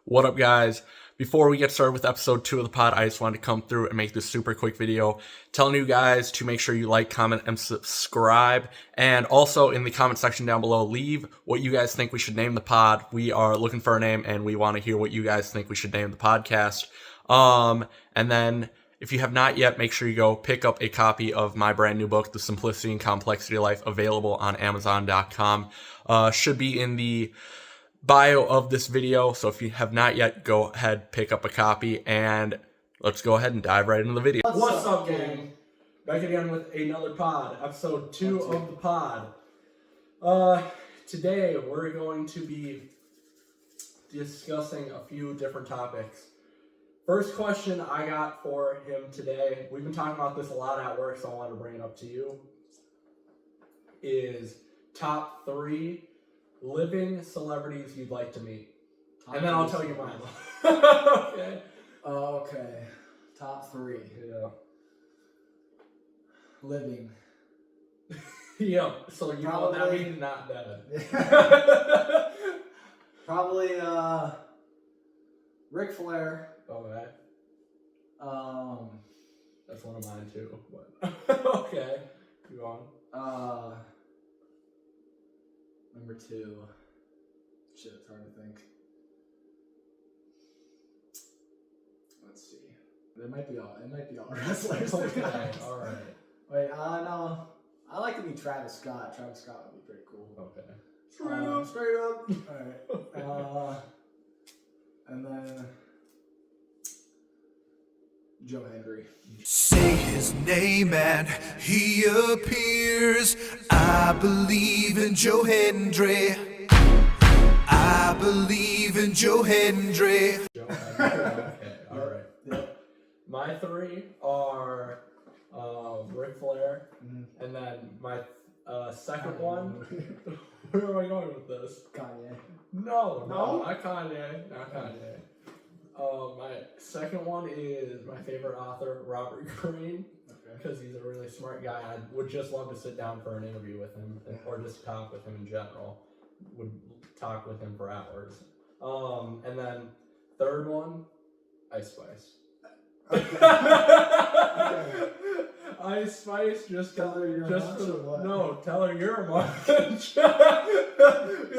What up, guys? Before we get started with episode 2 of the pod, I just wanted to come through and make this super quick video telling you guys to make sure you like, comment, and subscribe. And also in the comment section down below, leave what you guys think we should name the pod. We are looking for a name, and we want to hear what you guys think we should name the podcast. And then if you have not yet, make sure you go pick up a copy of my brand new book, The Simplicity and Complexity of Life, available on Amazon.com. Should be in the bio of this video, so if you have not yet, go ahead, pick up a copy, and let's go ahead and dive right into the video. What's up, gang? Back again with another pod, episode 2 of the pod. Today we're going to be discussing a few different topics. First question I got for him today, we've been talking about this a lot at work, so I wanted to bring it up to you, is top 3 living celebrities you'd like to meet. And then I'll tell you mine. Okay. Okay. Top 3. Yeah. Living. Yeah. So you know what that means? Not dead. Probably Ric Flair. Okay. That's one of mine too. But okay. Go on. Number 2. Shit, it's hard to think. Let's see. It might be all wrestlers. Okay. All right. Wait, no. I like to meet Travis Scott. Travis Scott would be pretty cool. Okay. Straight up. All right. And then Joe Hendry. Say his name and he appears. I believe in Joe Hendry. I believe in Joe Hendry. Joe Hendry. Okay. All right. Yep. My 3 are Ric Flair, and then my second one. Where am I going with this? Kanye. No, not Kanye. Not Kanye. My second one is my favorite author, Robert Greene, because he's a really smart guy. I would just love to sit down for an interview with him, or just talk with him in general. Would talk with him for hours. And then third one, Ice Spice. Okay. Ice Spice, just tell her you're a munch or what? No, tell her you're a munch. Be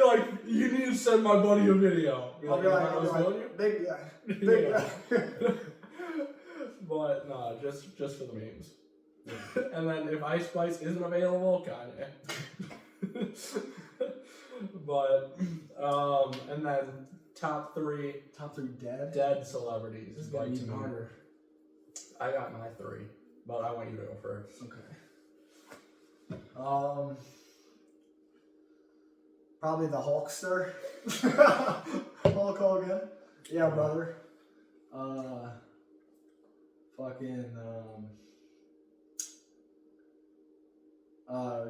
like, you need to send my buddy a video. I'll be like, big guy. Big guy. But no, just for the memes. Yeah. And then if Ice Spice isn't available, Kanye. But and then top 3 dead celebrities. This is gonna be harder. I got my 3, but I want you to go first. Okay. Probably the Hulkster. Hulk Hogan. Yeah, brother. Fucking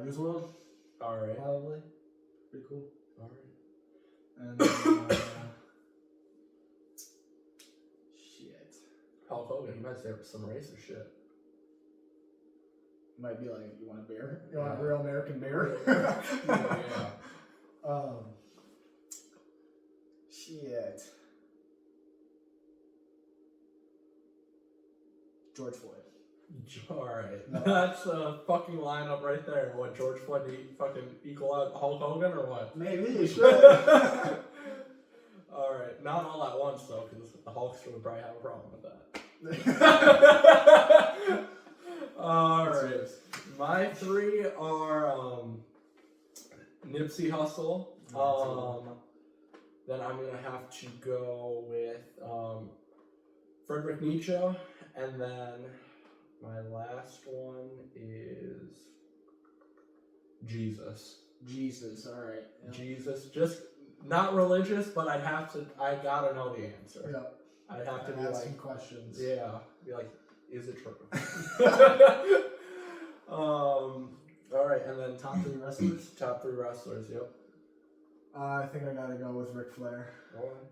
News World. Alright. Probably. Pretty cool. Alright. And then, shit. Hulk Hogan, you might say some racist shit. Might be like, you want a bear? You want a real American bear? Yeah. Shit. George Floyd. Alright. No. That's a fucking lineup right there. What, George Floyd fucking equal out Hulk Hogan or what? Maybe you should. Alright. Not all at once though, because the Hulkster would probably have a problem with that. Alright. My 3 are Nipsey Hussle. Then I'm gonna have to go with Friedrich Nietzsche, and then my last one is Jesus. Jesus, alright. Yeah. Jesus, just not religious, but I gotta know the answer. Yep. I'd have to be asking like questions. Yeah, be like, is it true? Alright, and then Top 3 wrestlers? Top 3 wrestlers, yep. I think I gotta go with Ric Flair. Alright.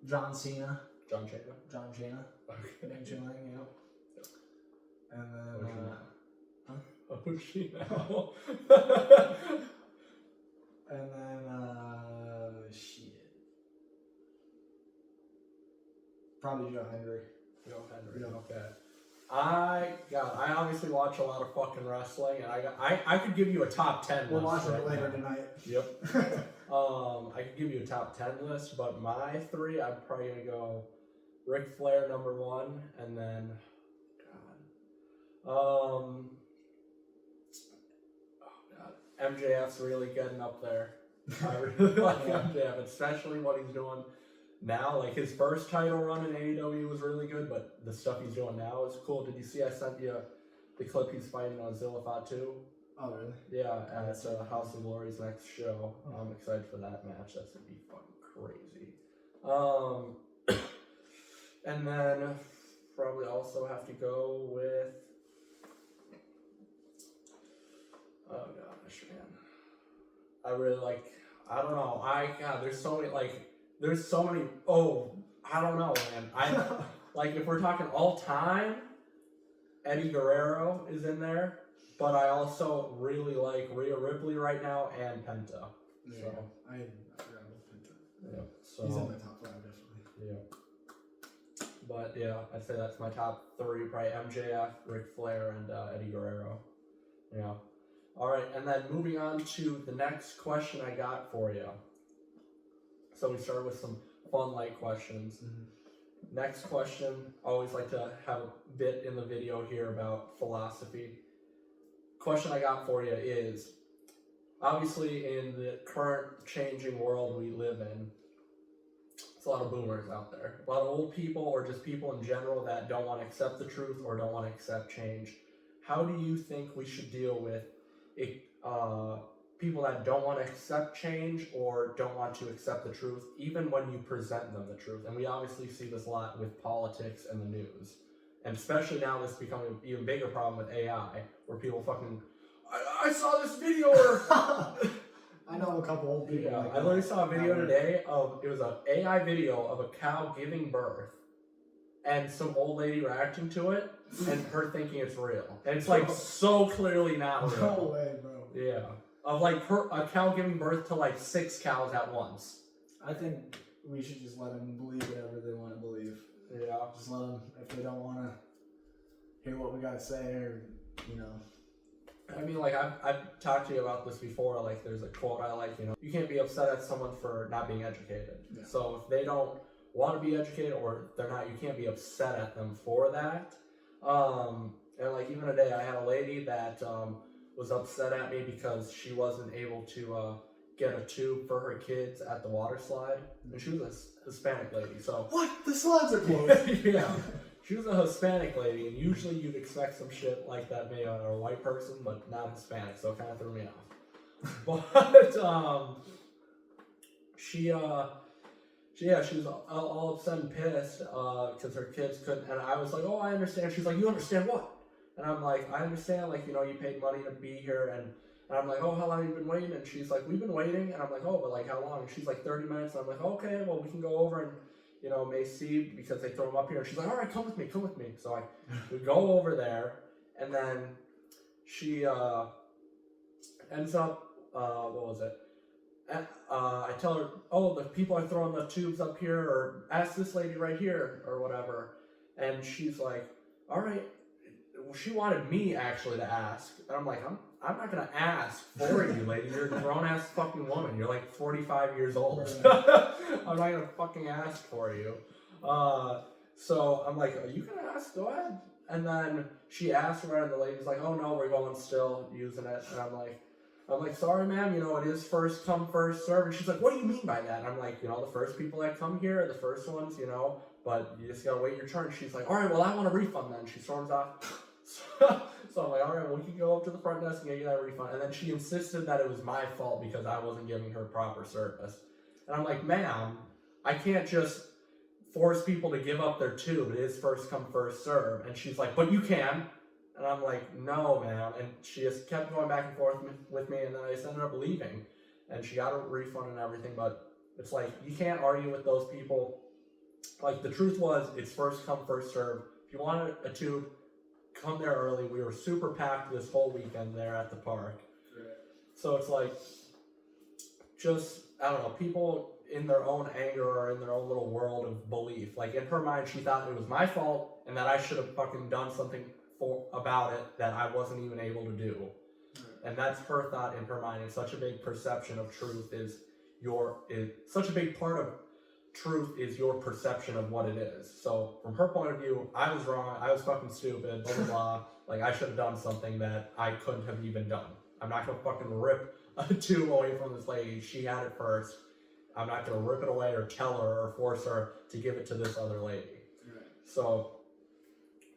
John Cena. John Cena. Okay. Big Chilling, yep. And then, Oh, she now. and then, Probably Joe Henry. Joe Henry. Yeah. Okay. I obviously watch a lot of fucking wrestling, and I could give you a top 10 We're list watching right it later now. tonight. Yep. I could give you a top 10 list, but my 3, I'm probably gonna go Ric Flair #1, and then MJF's really getting up there. I really like MJF, especially what he's doing now. Like his first title run in AEW was really good, but the stuff he's doing now is cool. Did you see I sent you the clip he's fighting on Zillafat 2? Oh, really? Yeah, at House of Glory's next show. I'm excited for that match. That's gonna be fucking crazy. And then probably also have to go with. Oh gosh, man. I really like. I don't know. There's so many. Oh, I don't know, man. Like if we're talking all time, Eddie Guerrero is in there. But I also really like Rhea Ripley right now and Penta. Yeah, So I forgot about Penta. yeah, so He's in my top 5, definitely. yeah. But yeah, I'd say that's my top 3: probably MJF, Ric Flair, and Eddie Guerrero. Yeah. All right, and then moving on to the next question I got for you. So we started with some fun, light questions. Mm-hmm. Next question, I always like to have a bit in the video here about philosophy. Question I got for you is, obviously in the current changing world we live in, it's a lot of boomers out there. A lot of old people or just people in general that don't want to accept the truth or don't want to accept change. How do you think we should deal with people that don't want to accept change or don't want to accept the truth, even when you present them the truth? And we obviously see this a lot with politics and the news. And especially now this is becoming an even bigger problem with AI, where people fucking, I saw this video or... I know a couple old people. Yeah, like I literally saw a video today of, it was an AI video of a cow giving birth and some old lady reacting to it and her thinking it's real. And it's like so clearly not real. No way, bro. Yeah. Of like a cow giving birth to like 6 cows at once. I think we should just let them believe whatever they want to believe. Yeah. Just let them, if they don't want to hear what we got to say or, you know. I mean, like, I've talked to you about this before. Like, there's a quote I like, you can't be upset at someone for not being educated. Yeah. So if they don't want to be educated or they're not, you can't be upset at them for that. And like, even today, I had a lady that was upset at me because she wasn't able to get a tube for her kids at the water slide. And she was a Hispanic lady, so... What? The slides are closed! Yeah. She was a Hispanic lady, and usually you'd expect some shit like that maybe on a white person, but not Hispanic, so it kind of threw me off. But, she was all upset and pissed because her kids couldn't, and I was like, oh, I understand. She's like, you understand what? And I'm like, I understand, like, you paid money to be here, and I'm like, oh, how long have you been waiting? And she's like, we've been waiting, and I'm like, oh, but like, how long? And she's like, 30 minutes, and I'm like, okay, well, we can go over and, may see, because they throw them up here, and she's like, all right, come with me. So we go over there, and then she ends up, what was it? And, I tell her, oh, the people are throwing the tubes up here, or ask this lady right here, or whatever. And she's like, all right. Well, she wanted me actually to ask. And I'm like, I'm not going to ask for you, lady. You're a grown-ass fucking woman. You're like 45 years old. I'm not going to fucking ask for you. So I'm like, are you going to ask? Go ahead. And then she asked her, and the lady's like, oh, no, we're going still using it. And I'm like, sorry, ma'am, it is first come, first serve. And she's like, what do you mean by that? And I'm like, the first people that come here are the first ones, but you just gotta wait your turn. She's like, all right, well, I want a refund then. She storms off. So I'm like, all right, well, we can go up to the front desk and get you that refund. And then she insisted that it was my fault because I wasn't giving her proper service. And I'm like, ma'am, I can't just force people to give up their tube. It is first come, first serve. And she's like, but you can. And I'm like, no, ma'am. And she just kept going back and forth with me, and then I just ended up leaving. And she got a refund and everything, but it's like, you can't argue with those people. Like, the truth was, it's first come, first serve. If you wanted a tube, come there early. We were super packed this whole weekend there at the park. Right. So it's like, just, I don't know, people, in their own anger or in their own little world of belief. Like in her mind, she thought it was my fault and that I should have fucking done something about it that I wasn't even able to do. And that's her thought in her mind. And such a big perception of truth is such a big part of truth is your perception of what it is. So from her point of view, I was wrong. I was fucking stupid. Blah blah blah. Like I should have done something that I couldn't have even done. I'm not gonna fucking rip a tube away from this lady. She had it first. I'm not gonna rip it away or tell her or force her to give it to this other lady. Right. So,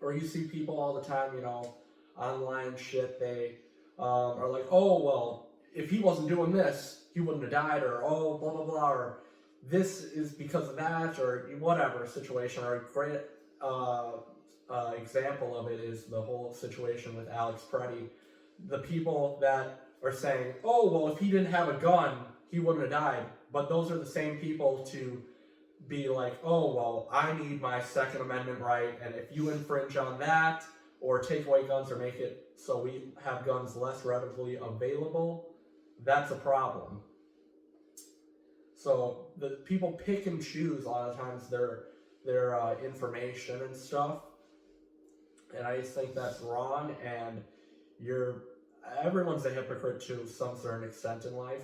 or you see people all the time, you know, online shit. They are like, oh well, if he wasn't doing this, he wouldn't have died, or oh blah blah blah, or this is because of that, or whatever situation. Or a great example of it is the whole situation with Alex Preddy. The people that are saying, oh, well, if he didn't have a gun, he wouldn't have died. But those are the same people to be like, oh, well, I need my Second Amendment right, and if you infringe on that, or take away guns, or make it so we have guns less readily available, that's a problem. So the people pick and choose a lot of times their information and stuff, and I just think that's wrong. And everyone's a hypocrite to some certain extent in life,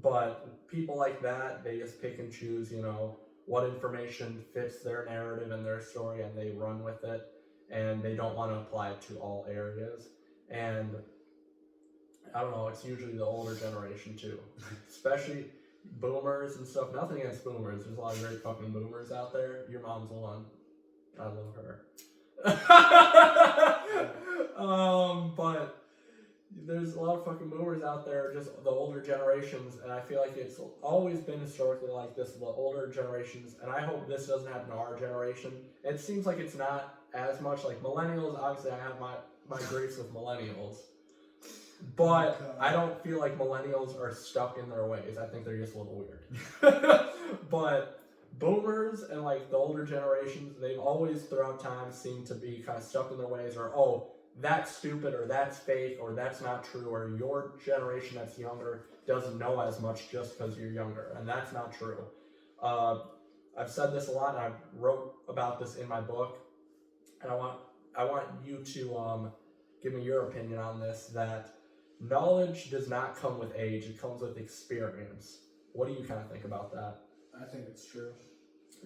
but people like that, they just pick and choose, you know, what information fits their narrative and their story, and they run with it, and they don't want to apply it to all areas. And I don't know, it's usually the older generation too, especially boomers and stuff. Nothing against boomers. There's a lot of great fucking boomers out there. Your mom's one. I love her. But there's a lot of fucking boomers out there, just the older generations, and I feel like it's always been historically like this, the older generations, and I hope this doesn't happen to our generation. It seems like it's not as much like millennials. Obviously, I have my gripes with millennials, but I don't feel like millennials are stuck in their ways. I think they're just a little weird. But boomers and like the older generations, they've always throughout time seemed to be kind of stuck in their ways, or oh, that's stupid, or that's fake, or that's not true, or your generation that's younger doesn't know as much just because you're younger, and that's not true. I've said this a lot, and I wrote about this in my book, and I want you to give me your opinion on this, that knowledge does not come with age, it comes with experience. What do you kind of think about that? I think it's true.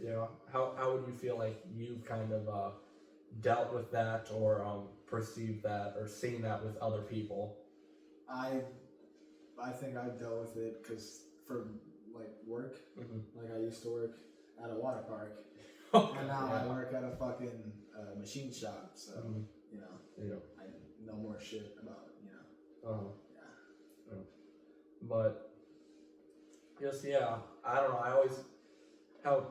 Yeah. How would you feel like you've kind of dealt with that, or perceived that, or seen that with other people? I think I've dealt with it because for like work, like I used to work at a water park, and now I work at a fucking machine shop. So you know, I know more shit about But just I don't know. I always have a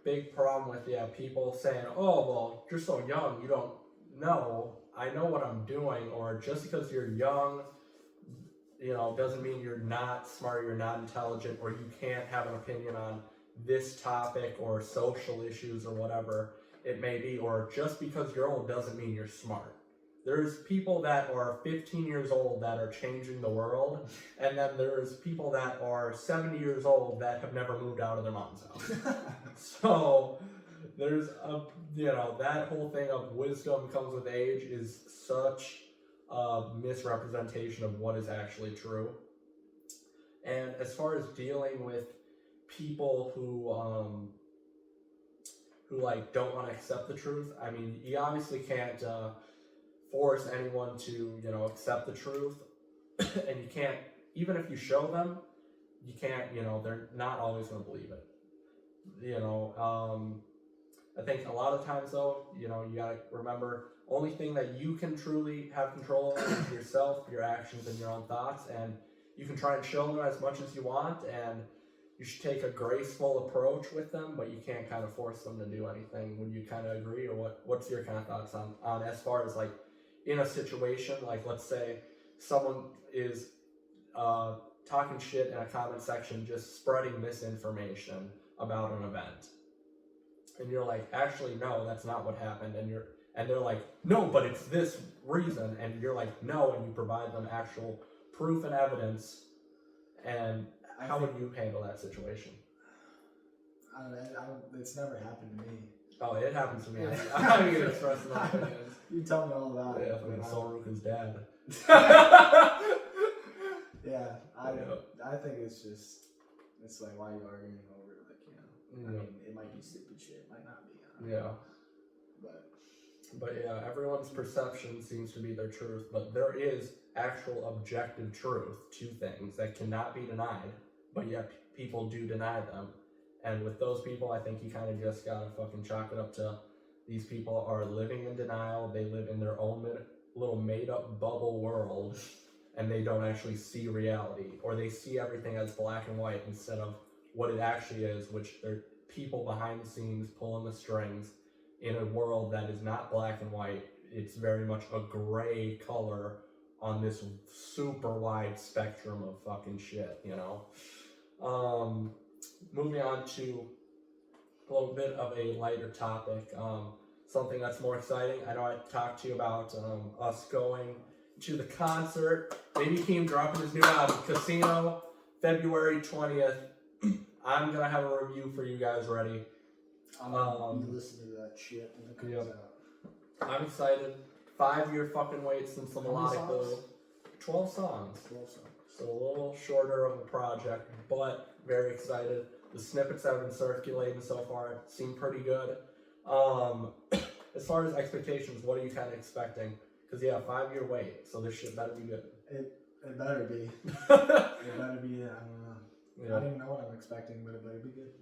big problem with people saying, "Oh, well, you're so young, you don't know." I know what I'm doing, or just because you're young, doesn't mean you're not smart, you're not intelligent, or you can't have an opinion on this topic or social issues or whatever it may be, or just because you're old doesn't mean you're smart. There's people that are 15 years old that are changing the world, and then there's people that are 70 years old that have never moved out of their mom's house. So there's that whole thing of wisdom comes with age is such a misrepresentation of what is actually true. And as far as dealing with people who like don't want to accept the truth, I mean, you obviously can't force anyone to accept the truth, and you can't, even if you show them, you can't, they're not always going to believe it. I think a lot of times though, you gotta remember, only thing that you can truly have control over is yourself, your actions, and your own thoughts, and you can try and show them as much as you want, and you should take a graceful approach with them, but you can't kind of force them to do anything. Would you kind of agree, or what's your kind of thoughts on as far as like in a situation, like let's say someone is talking shit in a comment section, just spreading misinformation about an event, and you're like, actually no, that's not what happened, and they're like, no, but it's this reason, and you're like, no, and you provide them actual proof and evidence, and how would you handle that situation? It's never happened to me. Oh, it happens to me. I can express my opinions. You tell me all about it. Yeah, I mean, Solruka's dad. Yeah, I think it's like, why are you arguing over it? Like, I mean, it might be stupid shit, it might not be. Yeah. But yeah, everyone's perception seems to be their truth, but there is actual objective truth to things that cannot be denied, but yet people do deny them. And with those people, I think you kind of just gotta fucking chalk it up to these people are living in denial. They live in their own little made-up bubble world, and they don't actually see reality, or they see everything as black and white instead of what it actually is, which they're people behind the scenes pulling the strings in a world that is not black and white. It's very much a gray color on this super wide spectrum of fucking shit, Moving on to a little bit of a lighter topic, something that's more exciting. I know I talked to you about us going to the concert. Maybe Keem dropping his new album, Casino, February 20th. I'm going to have a review for you guys ready. you listen to that shit when it comes out. I'm excited. 5-year fucking wait since the Melodic Blue. 12 songs. 12 songs. So a little shorter of a project, but very excited. The snippets that have been circulating so far seem pretty good. As far as expectations, what are you kind of expecting? Because 5-year wait, so this shit better be good. It better be. It better be. I don't know. Yeah. I don't even know what I'm expecting, but it better be good.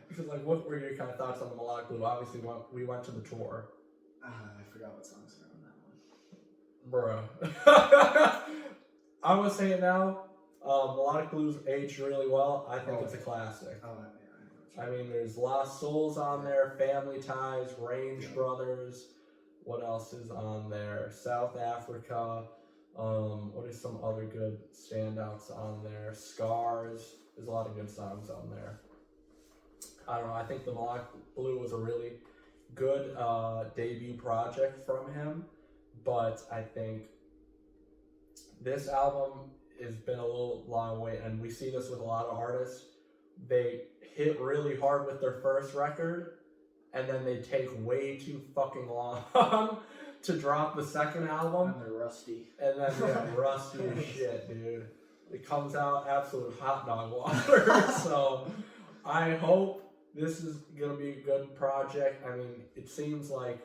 Because what were your kind of thoughts on the Melodic Blue? Obviously, we went to the tour. I forgot what songs are on that one. Bruh. I'm gonna say it now. Melodic Blues aged really well. I think it's a classic. Oh, yeah. I mean, there's Lost Souls on there, Family Ties, Range Brothers. What else is on there? South Africa. What are some other good standouts on there? Scars. There's a lot of good songs on there. I don't know. I think the Melodic Blue was a really good debut project from him, but I think this album has been a little long wait, and we see this with a lot of artists. They hit really hard with their first record, and then they take way too fucking long to drop the second album. And they're rusty. And then rusty as shit, dude. It comes out absolute hot dog water. So I hope this is gonna be a good project. I mean, it seems like,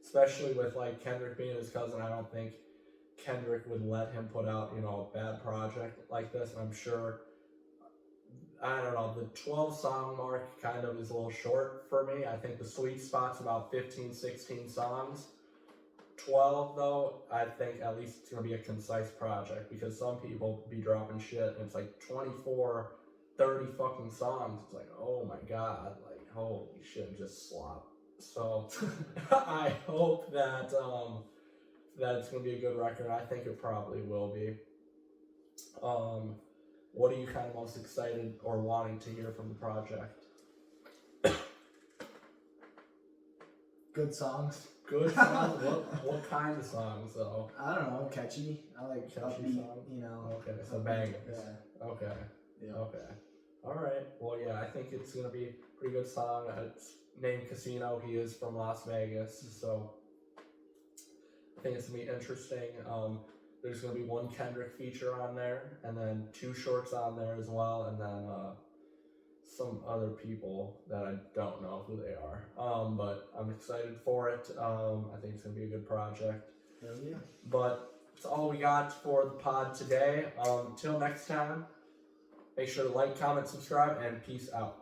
especially with Kendrick being his cousin, I don't think Kendrick would let him put out, a bad project like this. And I'm sure, I don't know, the 12 song mark kind of is a little short for me. I think the sweet spot's about 15, 16 songs. 12 though, I think at least it's gonna be a concise project, because some people be dropping shit and it's 24, 30 fucking songs. It's oh my god, holy shit, just slop. So I hope that that it's gonna be a good record. I think it probably will be. What are you kind of most excited or wanting to hear from the project? Good songs. Good songs? What kind of songs though? I don't know, catchy. I like catchy upbeat, songs. Okay, so bangers. Yeah. Okay. Yeah. Okay. Alright. Well, yeah, I think it's gonna be a pretty good song. It's named Casino. He is from Las Vegas, so I think it's gonna be interesting. There's gonna be one Kendrick feature on there, and then 2 shorts on there as well, and then some other people that I don't know who they are. But I'm excited for it. I think it's gonna be a good project. Hell yeah. But that's all we got for the pod today. Until next time, make sure to like, comment, subscribe, and peace out.